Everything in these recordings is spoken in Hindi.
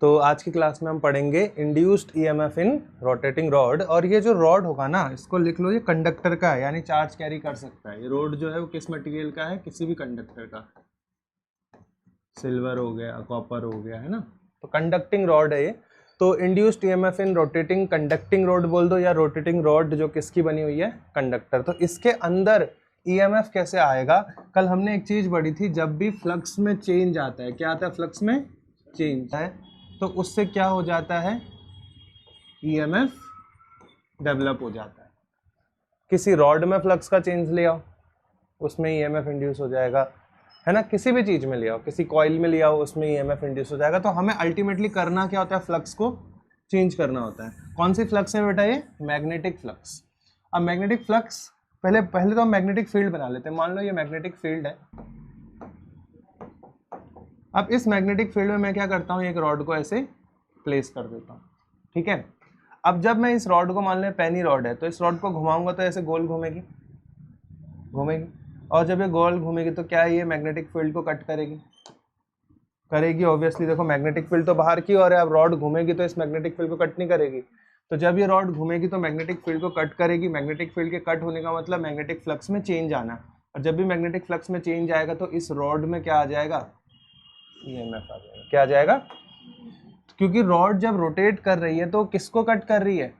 तो आज की क्लास में हम पढ़ेंगे induced EMF in rotating rod. और ये जो रॉड होगा ना, इसको लिख लो, ये कंडक्टर का है, यानी चार्ज कैरी कर सकता है। ये रॉड जो है वो किस मटेरियल का है? किसी भी कंडक्टर का। सिल्वर हो गया, कॉपर हो गया, है ना। तो कंडक्टिंग रॉड है ये। तो induced EMF in rotating conducting rod बोल दो, या रोटेटिंग रॉड जो किसकी बनी हुई है? कंडक्टर। तो इसके अंदर ईएमएफ कैसे आएगा? कल हमने एक चीज पढ़ी थी, जब भी फ्लक्स में चेंज आता है, क्या आता है? फ्लक्स में चेंज है, तो उससे क्या हो जाता है? ईएमएफ डेवलप हो जाता है। किसी रॉड में फ्लक्स का चेंज ले आओ, उसमें ईएमएफ इंड्यूस हो जाएगा, है ना। किसी भी चीज में ले आओ, किसी कॉइल में ले आओ, उसमें ईएमएफ इंड्यूस हो जाएगा। तो हमें अल्टीमेटली करना क्या होता है? फ्लक्स को चेंज करना होता है। कौन सी फ्लक्स है बेटा? ये मैग्नेटिक फ्लक्स। अब मैग्नेटिक फ्लक्स पहले तो हम मैग्नेटिक फील्ड बना लेते हैं। मान लो ये मैग्नेटिक फील्ड है। अब इस मैग्नेटिक फील्ड में मैं क्या करता हूँ? एक रॉड को ऐसे प्लेस कर देता हूँ, ठीक है। अब जब मैं इस रॉड को, मान लें पेनी रॉड है, तो इस रॉड को घुमाऊंगा तो ऐसे गोल घूमेगी, और जब ये गोल घूमेगी तो क्या ये मैग्नेटिक फील्ड को कट करेगी ऑब्वियसली। देखो मैग्नेटिक फील्ड तो बाहर की और है, अब रॉड घूमेगी तो इस मैग्नेटिक फील्ड को कट नहीं करेगी। तो जब ये रॉड घूमेगी तो मैग्नेटिक फील्ड को कट करेगी। मैग्नेटिक फील्ड के कट होने का मतलब मैग्नेटिक फ्लक्स में चेंज आना, और जब भी मैग्नेटिक फ्लक्स में चेंज आएगा तो इस रॉड में क्या आ जाएगा? ईएमएफ आ जाएगा। क्या आ जाएगा? क्योंकि रॉड जब रोटेट कर रही है तो किसको कट कर रही है?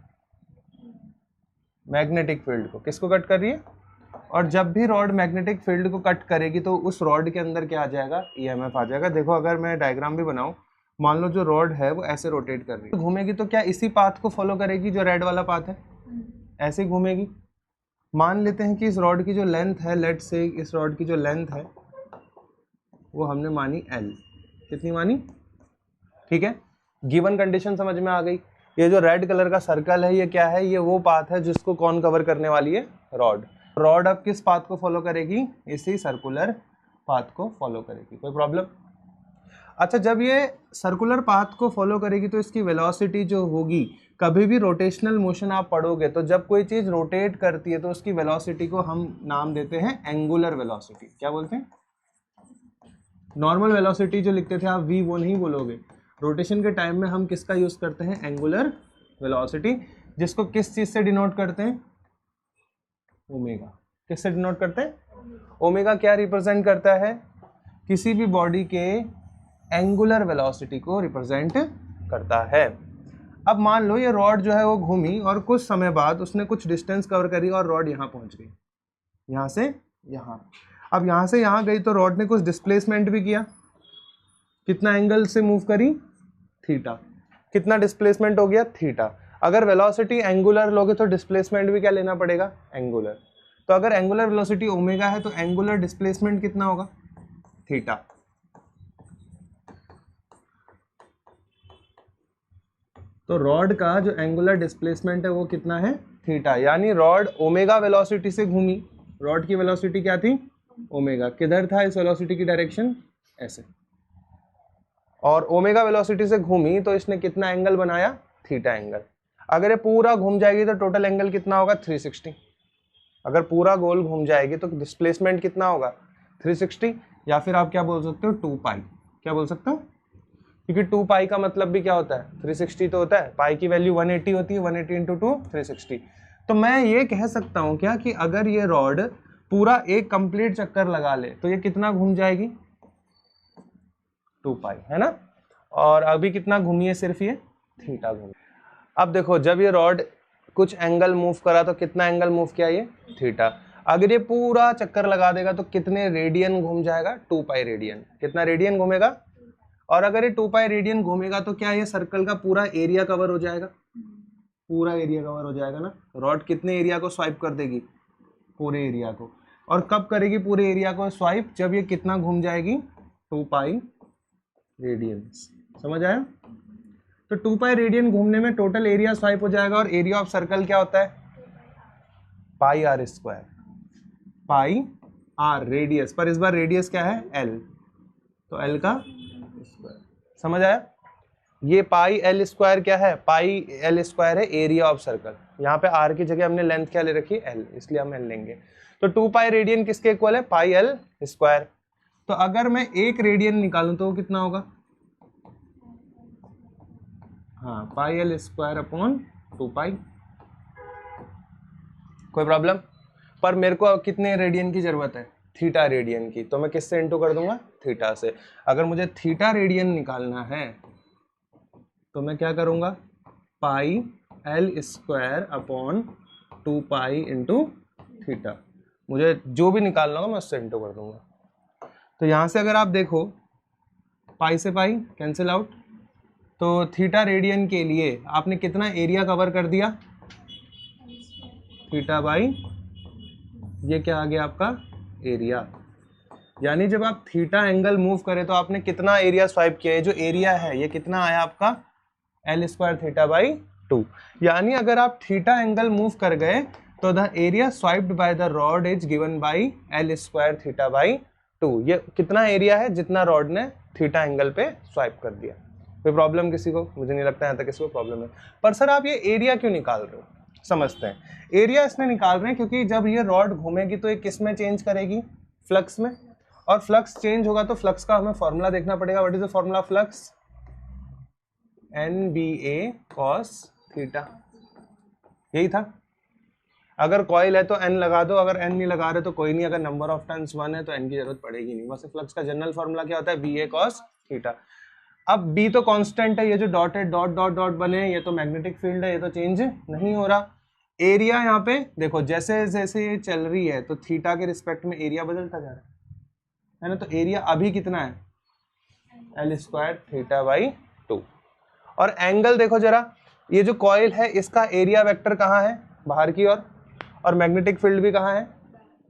मैग्नेटिक फील्ड को। किसको कट कर रही है? और जब भी रॉड मैग्नेटिक फील्ड को कट करेगी तो उस रॉड के अंदर क्या आ जाएगा? ईएमएफ आ जाएगा। देखो अगर मैं डायग्राम भी बनाऊं, मान लो जो रॉड है वो ऐसे रोटेट कर रही है, घूमेगी तो क्या इसी पाथ को फॉलो करेगी? जो रेड वाला पाथ है, ऐसे घूमेगी। मान लेते हैं कि इस रॉड की जो लेंथ है, लेट से इस रॉड की जो लेंथ है वो हमने मानी L। कितनी मानी? ठीक है, गिवन कंडीशन समझ में आ गई। ये जो रेड कलर का सर्कल है, ये क्या है? ये वो पाथ है जिसको कौन कवर करने वाली है? रॉड। रॉड अब किस पाथ को फॉलो करेगी? इसी सर्कुलर पाथ को फॉलो करेगी। कोई प्रॉब्लम? अच्छा, जब ये सर्कुलर पाथ को फॉलो करेगी तो इसकी वेलोसिटी जो होगी, कभी भी रोटेशनल मोशन आप पढ़ोगे तो जब कोई चीज रोटेट करती है तो उसकी वेलोसिटी को हम नाम देते हैं एंगुलर वेलोसिटी। क्या बोलते हैं? नॉर्मल वेलोसिटी जो लिखते थे आप v, वो नहीं बोलोगे। रोटेशन के टाइम में हम किसका यूज करते हैं? एंगुलर वेलोसिटी, जिसको किस चीज से डिनोट करते हैं? ओमेगा। किससे डिनोट करते हैं? ओमेगा क्या रिप्रेजेंट करता है? किसी भी बॉडी के एंगुलर वेलोसिटी को रिप्रेजेंट करता है। अब मान लो ये रॉड जो है वो घूमी और कुछ समय बाद उसने कुछ डिस्टेंस कवर करी और रॉड यहाँ पहुंच गई, यहाँ से यहाँ। अब यहाँ से यहाँ गई तो रॉड ने कुछ डिस्प्लेसमेंट भी किया। कितना एंगल से मूव करी? थीटा। कितना डिस्प्लेसमेंट हो गया? थीटा। अगर वेलोसिटी एंगुलर लोगे तो डिस्प्लेसमेंट भी क्या लेना पड़ेगा? एंगुलर। तो अगर एंगुलर वेलोसिटी ओमेगा है तो एंगुलर डिस्प्लेसमेंट कितना होगा? थीटा। तो रॉड का जो एंगुलर डिस्प्लेसमेंट है वो कितना है? थीटा। यानी रॉड ओमेगा वेलोसिटी से घूमी। रॉड की वेलोसिटी क्या थी? ओमेगा। किधर था इस वेलोसिटी की डायरेक्शन? ऐसे। और ओमेगा वेलोसिटी से घूमी तो इसने कितना एंगल बनाया? Theta angle. अगर ये पूरा घूम जाएगी तो टोटल एंगल कितना होगा? 360। अगर पूरा गोल घूम जाएगी तो डिस्प्लेसमेंट कितना होगा? 360। या फिर आप क्या बोल सकते हो? 2 पाई। क्या बोल सकते हो? क्योंकि 2 पाई का मतलब भी क्या होता है? 360 तो होता है। पाई की वैल्यू 180 होती है। 180 इंटू 2 360। तो मैं ये कह सकता हूं क्या कि अगर ये रॉड पूरा एक कंप्लीट चक्कर लगा ले तो ये कितना घूम जाएगी? 2 पाई, है ना। और अभी कितना घूमी है? सिर्फ ये थीटा घूमी। अब देखो जब ये रॉड कुछ एंगल मूव करा तो कितना एंगल मूव किया? ये थीटा। अगर ये पूरा चक्कर लगा देगा तो कितने रेडियन घूम जाएगा? 2 पाई रेडियन। कितना रेडियन घूमेगा? और अगर ये 2 पाई रेडियन घूमेगा तो क्या ये सर्कल का पूरा एरिया कवर हो जाएगा? पूरा एरिया कवर हो जाएगा ना। रॉड कितने एरिया को स्वाइप कर देगी? पूरे एरिया को। और कब करेगी पूरे एरिया को स्वाइप? जब ये कितना घूम जाएगी? 2 पाई रेडियन। समझ आया? तो 2 पाई रेडियन घूमने में टोटल एरिया स्वाइप हो जाएगा। और एरिया ऑफ सर्कल क्या होता है? Pi r square. Pi r radius, पर इस बार रेडियस क्या है? एल। तो एल का स्क्वायर। समझ आया? ये पाई एल स्क्वायर क्या है? पाई एल स्क्वायर है एरिया ऑफ सर्कल। यहाँ पे आर की जगह हमने लेंथ क्या ले रखी? एल, इसलिए हम एल लेंगे। तो 2 पाई रेडियन किसके इक्वल है? Pi L square. तो अगर मैं एक रेडियन निकालूं तो वो कितना होगा? हाँ पाई एल स्क्वायर अपॉन 2 पाई। कोई प्रॉब्लम? पर मेरे को कितने रेडियन की जरूरत है? थीटा रेडियन की, तो मैं किससे इंटू कर दूंगा? थीटा से। अगर मुझे थीटा रेडियन निकालना है तो मैं क्या करूंगा? Pi L square upon 2 pi into theta. मुझे जो भी निकालना होगा मैं उससे इंटू कर दूंगा। तो यहां से अगर आप देखो पाई से पाई कैंसिल आउट, तो थीटा रेडियन के लिए आपने कितना एरिया कवर कर दिया? थीटा बाई, ये क्या आ गया आपका? एरिया। यानी जब आप थीटा एंगल मूव करें तो आपने कितना एरिया स्वाइप किया? ये जो एरिया है ये कितना आया आपका? L square theta by 2। यानी अगर आप थीटा एंगल मूव कर गए तो the area swiped by the rod is given by L square theta by 2। ये कितना एरिया है जितना रॉड ने थीटा एंगल पे स्वाइप कर दिया। कोई प्रॉब्लम किसी को? मुझे नहीं लगता यहाँ तक किसी को प्रॉब्लम है। पर सर आप ये एरिया क्यों निकाल रहे हो? समझते हैं। एरिया इसने निकाल रहे हैं क्योंकि जब ये रॉड घूमेगी तो ये किस में चेंज करेगी? फ्लक्स में। और फ्लक्स चेंज होगा तो फ्लक्स का हमें फॉर्मूला देखना पड़ेगा। What is the formula flux? NBA cos theta. यही था। अगर कॉइल है तो n लगा दो, अगर n नहीं लगा रहे तो कोई नहीं, अगर नंबर ऑफ टर्न्स 1 है तो n की जरूरत पड़ेगी नहीं। वैसे फ्लक्स का जनरल फॉर्मूला क्या होता है? BA cos theta. अब B तो कांस्टेंट है, ये जो डॉट है डॉट डॉट डॉट बने ये तो मैग्नेटिक फील्ड है, ये तो चेंज नहीं हो रहा। एरिया यहाँ पे देखो जैसे जैसे ये चल रही है तो थीटा के रिस्पेक्ट में एरिया बदलता जा रहा है ना। तो एरिया अभी कितना है? L square theta by 2। और एंगल देखो जरा, ये जो कॉइल है इसका एरिया वेक्टर कहाँ है? बाहर की ओर। और मैग्नेटिक फील्ड भी कहाँ है?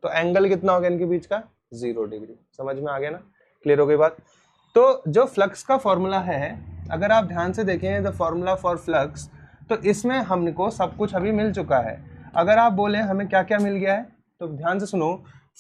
तो एंगल कितना हो गया इनके बीच का? 0 डिग्री। समझ में आ गया ना? क्लियर हो गई बात? तो जो फ्लक्स का फॉर्मूला है, अगर आप ध्यान से देखें द फॉर्मूला फॉर फ्लक्स, तो इसमें हमको सब कुछ अभी मिल चुका है। अगर आप बोले हमें क्या क्या मिल गया है तो ध्यान से सुनो।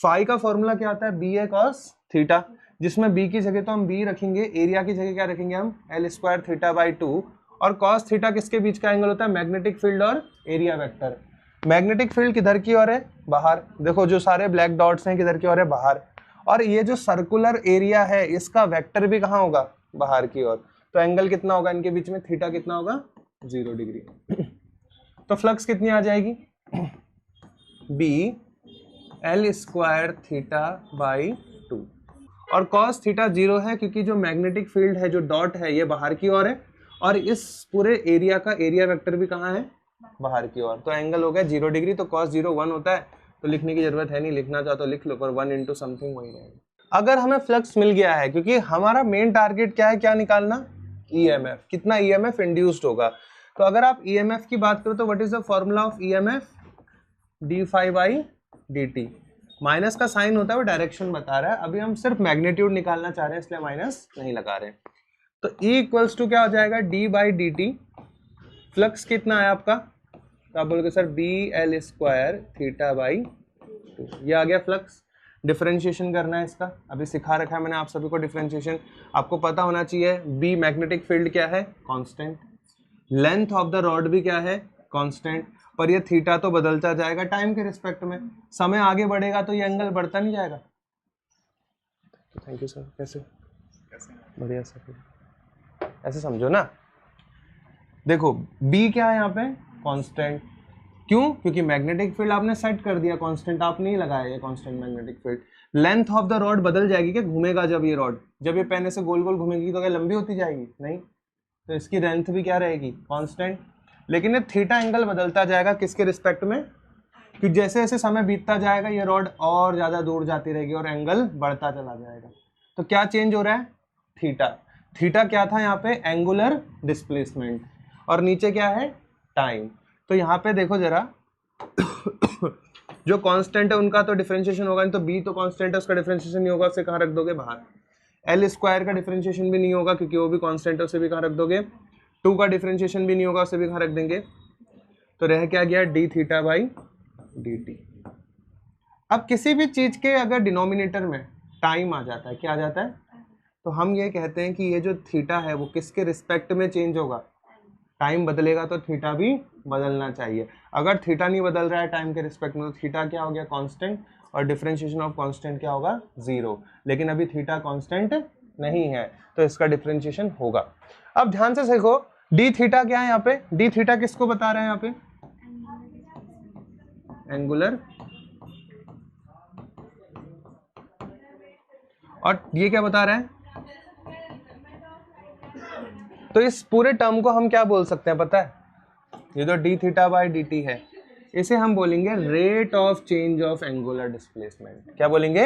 फाई का फॉर्मूला क्या आता है? BA cos थीटा, जिसमें B की जगह तो हम B रखेंगे, एरिया की जगह क्या रखेंगे हम? L square theta by 2। और cos थीटा किसके बीच का एंगल होता है? मैग्नेटिक फील्ड और एरिया वेक्टर। मैग्नेटिक फील्ड किधर की ओर है? बाहर। देखो जो सारे ब्लैक डॉट्स हैं किधर की ओर है? बाहर। और ये जो सर्कुलर एरिया है इसका वेक्टर भी कहाँ होगा? बाहर की ओर। तो एंगल कितना होगा इनके बीच में? थीटा कितना होगा? 0 डिग्री। तो फ्लक्स कितनी आ जाएगी? B L square theta by 2। और cos थीटा 0 है क्योंकि जो मैग्नेटिक फील्ड है जो डॉट है ये बाहर की ओर है, और इस पूरे एरिया का एरिया वेक्टर भी कहाँ है? बाहर की ओर। तो एंगल हो गया 0 डिग्री। तो cos 0 1 होता है, तो लिखने की जरूरत है नहीं, लिखना चाहो तो लिख लो, पर 1 इंटू समथिंग वही रहेगा। अगर हमें फ्लक्स मिल गया है, क्योंकि हमारा मेन टारगेट क्या है? क्या निकालना? EMF। कितना EMF इंड्यूस्ड होगा? तो अगर आप EMF की बात करो तो what is the formula of EMF? D phi by D T. Minus का साइन होता है वो डायरेक्शन बता रहा है, अभी हम सिर्फ मैग्नीट्यूड निकालना चाह रहे हैं इसलिए माइनस नहीं लगा रहे हैं। तो E इक्वल्स टू क्या हो जाएगा? D by D T. Flux कितना है आपका? तो आप बोलोगे sir B L square theta by 2। ये आ गया फ्लक्स। डिफरेंशिएशन करना है इसका, अभी सिखा रखा है मैंने आप सभी को डिफरेंशिएशन। आपको पता होना चाहिए बी मैग्नेटिक फील्ड क्या है? Constant. Length of the rod भी क्या है? कांस्टेंट। पर ये थीटा तो बदलता जाएगा टाइम के रिस्पेक्ट में। समय आगे बढ़ेगा तो ये एंगल बढ़ता नहीं जाएगा। Thank you sir. कैसे? बढ़िया सर, ऐसे समझो ना। देखो बी क्या है यहाँ पे? कांस्टेंट। क्यों? क्योंकि मैग्नेटिक फील्ड आपने सेट कर दिया कांस्टेंट, आप नहीं लगाया ये constant magnetic field. Length of the rod बदल जाएगी क्या? घूमेगा जब ये रॉड, जब ये पेन से गोल गोल घूमेगी तो क्या लंबी होती जाएगी? नहीं, तो इसकी लेंथ भी क्या रहेगी? कांस्टेंट। लेकिन ये थीटा एंगल बदलता जाएगा किसके रिस्पेक्ट में? कि जैसे जैसे समय बीतता जाएगा ये रॉड और ज्यादा दूर जाती रहेगी और एंगल बढ़ता चला जाएगा। तो क्या चेंज हो रहा है? थीटा। थीटा क्या था यहाँ पे? Angular displacement. और नीचे क्या है? टाइम। तो यहाँ पे देखो जरा जो कांस्टेंट है उनका तो डिफरेंशिएशन होगा नहीं, तो बी तो कांस्टेंट है उसका डिफरेंशिएशन नहीं होगा, उसे कहाँ रख दोगे? बाहर। एल स्क्वायर का डिफरेंशिएशन भी नहीं होगा क्योंकि वो भी कांस्टेंट है, उसे भी कहाँ रख दोगे? 2 का डिफरेंशिएशन भी नहीं होगा, उसे भी कहाँ रख देंगे? तो रह क्या गया? D theta by D T. अब किसी भी चीज के अगर डिनोमिनेटर में टाइम आ जाता है, क्या आ जाता है? तो हम ये कहते हैं कि ये जो थीटा है वो किसके रिस्पेक्ट में चेंज होगा? टाइम बदलेगा तो थीटा भी बदलना चाहिए। अगर थीटा नहीं बदल रहा है टाइम के रिस्पेक्ट में तो थीटा क्या हो गया? कांस्टेंट। और डिफरेंशिएशन ऑफ कांस्टेंट क्या होगा? 0। लेकिन अभी थीटा कांस्टेंट नहीं है तो इसका डिफरेंशिएशन होगा। अब ध्यान से देखो, डी थीटा क्या है यहाँ पे, डी थीटा किसको बता रहे हैं यहाँ पे, एंगुलर, और ये क्या बता रहे हैं, तो इस पूरे टर्म को हम क्या बोल सकते हैं पता है, ये जो D theta by D T है इसे हम बोलेंगे rate of change of angular displacement. क्या बोलेंगे,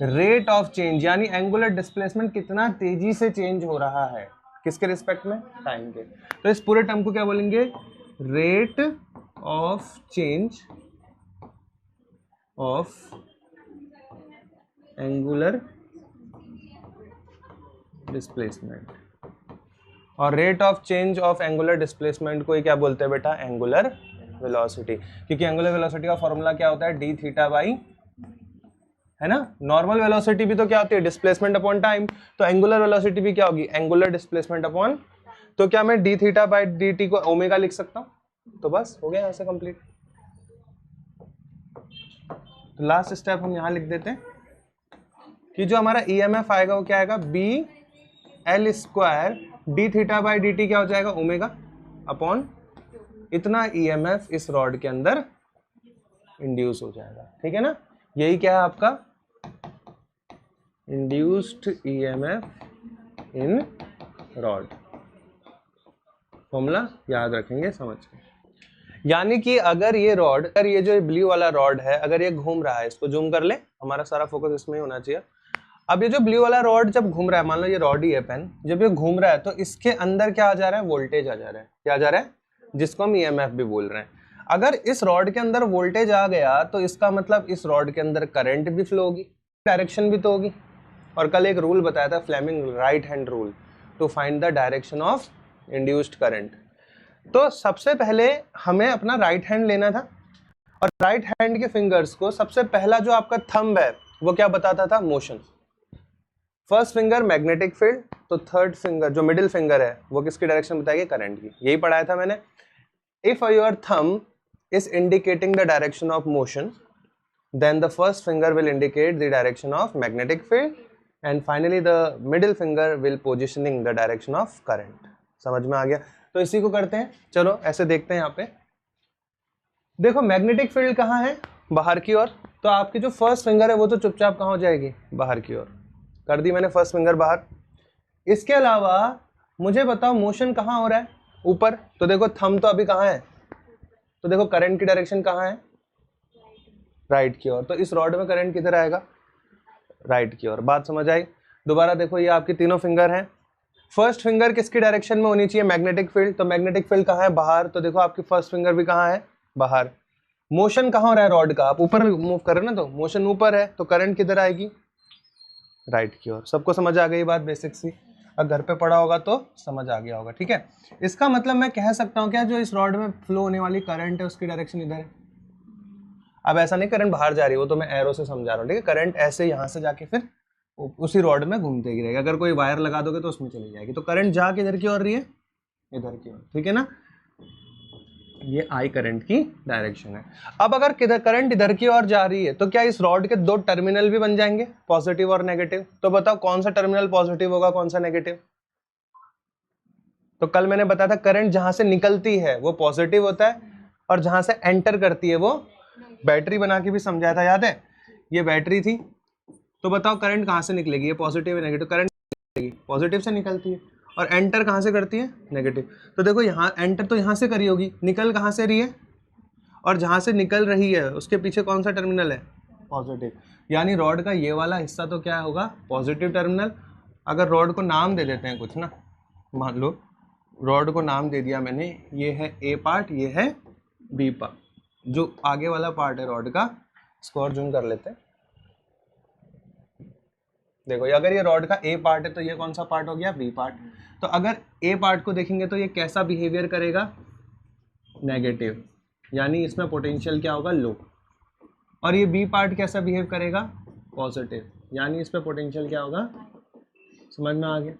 रेट ऑफ चेंज, यानी एंगुलर डिस्प्लेसमेंट कितना तेजी से चेंज हो रहा है, किसके रिस्पेक्ट में, टाइम के। तो इस पूरे टर्म को क्या बोलेंगे, rate of change of angular displacement. और rate of change of angular displacement को ही क्या बोलते हैं बेटा, एंगुलर वेलोसिटी, क्योंकि एंगुलर वेलोसिटी का फॉर्मूला क्या होता है, डी थीटा बाई, है ना। नॉर्मल वेलोसिटी भी तो क्या होती है, डिस्प्लेसमेंट अपॉन टाइम, तो एंगुलर वेलोसिटी भी क्या होगी, एंगुलर डिस्प्लेसमेंट अपॉन, तो क्या मैं D theta by D T को ओमेगा लिख सकता हूं, तो बस हो गया यहाँ से कंप्लीट। तो लास्ट स्टेप हम यहाँ लिख देते हैं कि जो हमारा ईएमएफ आएगा वो क्या आएगा, B L square D theta by D T क्या हो जाएगा, ओमेगा अपॉन इतना ईएमएफ इस रॉड के अंदर इंड्यूस हो जाएगा, ठीक है ना। यही क्या है आपका induced EMF in rod, formula याद रखेंगे समझ के। यानी कि अगर ये रॉड, अगर ये जो ब्लू वाला रॉड है अगर ये घूम रहा है, इसको जूम कर ले, हमारा सारा फोकस इसमें ही होना चाहिए। अब ये जो ब्लू वाला रॉड जब घूम रहा है, मान लो ये रॉड ही है पेन, जब ये घूम रहा है तो इसके अंदर क्या आ जा रहा है, वोल्टेज आ जा रहा है, क्या आ जा रहा है, जिसको हम ईएमएफ भी बोल रहे हैं। अगर इस रॉड के अंदर वोल्टेज आ गया तो इसका मतलब इस रॉड के अंदर करंट भी फ्लो होगी, डायरेक्शन भी तो होगी। और कल एक रूल बताया था Fleming right hand rule, to find the direction of induced current. तो सबसे पहले हमें अपना राइट हैंड लेना था, और राइट हैंड के फिंगर्स को सबसे पहला जो आपका थंब है वो क्या बताता था, motion. First finger magnetic field, तो थर्ड फिंगर जो मिडिल फिंगर है वो किसकी डायरेक्शन बताएगी, करंट की, यही पढ़ाया था मैंने। If your thumb is indicating the direction of motion, then the first finger will indicate the direction of magnetic field, and finally the middle finger will positioning the direction of current। समझ में आ गया। तो इसी को करते हैं, चलो ऐसे देखते हैं। यहाँ पे देखो मैग्नेटिक फील्ड कहाँ है, बाहर की ओर, तो आपकी जो फर्स्ट फिंगर है वो तो चुपचाप कहाँ हो जाएगी, बाहर की ओर, कर दी मैंने फर्स्ट फिंगर बाहर। इसके अलावा मुझे बताओ मोशन कहाँ हो रहा है, ऊपर, तो देखो थंब तो अभी कहाँ है, तो देखो करंट की डायरेक्शन कहाँ है, राइट की ओर, तो इस रॉड में करंट किधर आएगा, राइट की ओर। बात समझ आई। दोबारा देखो ये आपके तीनों फिंगर हैं, फर्स्ट फिंगर किसकी डायरेक्शन में होनी चाहिए, मैग्नेटिक फील्ड, तो मैग्नेटिक फील्ड कहाँ है, बाहर, तो देखो आपकी फर्स्ट फिंगर भी कहाँ है, बाहर। मोशन कहाँ हो रहा है रॉड का, आप ऊपर मूव कर रहे हैं ना, तो मोशन ऊपर है, तो करंट किधर आएगी, राइट की ओर। सबको समझ आ गई बात बेसिक सी, अगर घर पे पढ़ा होगा तो समझ आ गया होगा, ठीक है। इसका मतलब मैं कह सकता हूँ क्या, जो इस रॉड में फ्लो होने वाली करंट है उसकी डायरेक्शन इधर है। अब ऐसा नहीं करंट बाहर जा रही है, वो तो मैं एरो से समझा रहा हूँ, ठीक है। करंट ऐसे यहाँ से जाके फिर उसी रॉड में घूमते ही रहेगी, अगर कोई वायर लगा दोगे तो उसमें चली जाएगी, तो करंट जा के इधर की ओर रही है, इधर की ओर, ठीक है ना। ये आई करंट की डायरेक्शन है। अब अगर किधर करंट इधर की ओर जा रही है तो क्या इस रॉड के दो टर्मिनल भी बन जाएंगे, पॉजिटिव और नेगेटिव। तो बताओ कौन सा टर्मिनल पॉजिटिव होगा, कौन सा नेगेटिव। तो कल मैंने बताया था करंट जहां से निकलती है वो पॉजिटिव होता है, और जहां से एंटर करती है वो, बैटरी बना के भी समझाया था, याद है। ये बैटरी थी, तो बताओ करंट कहां से निकलेगी, ये पॉजिटिव है नेगेटिव, करंट पॉजिटिव से निकलती है, और एंटर कहाँ से करती है, नेगेटिव। तो देखो यहाँ एंटर तो यहाँ से करी होगी, निकल कहाँ से रही है, और जहाँ से निकल रही है उसके पीछे कौन सा टर्मिनल है, पॉजिटिव। यानी रॉड का ये वाला हिस्सा तो क्या होगा, पॉजिटिव टर्मिनल। अगर रॉड को नाम दे देते हैं कुछ ना, मान लो रॉड को नाम दे दिया मैंने, ये है ए पार्ट, ये है बी पार्ट, जो आगे वाला पार्ट है रॉड का, इसको और जूम कर लेते हैं। देखो अगर ये रॉड का ए पार्ट है तो ये कौन सा पार्ट हो गया, बी पार्ट। तो अगर ए पार्ट को देखेंगे तो ये कैसा बिहेवियर करेगा, नेगेटिव, यानी इसमें पोटेंशियल क्या होगा, लो। और ये बी पार्ट कैसा बिहेव करेगा, पॉजिटिव, यानी इस पे पोटेंशियल क्या होगा, समझ में आ गया।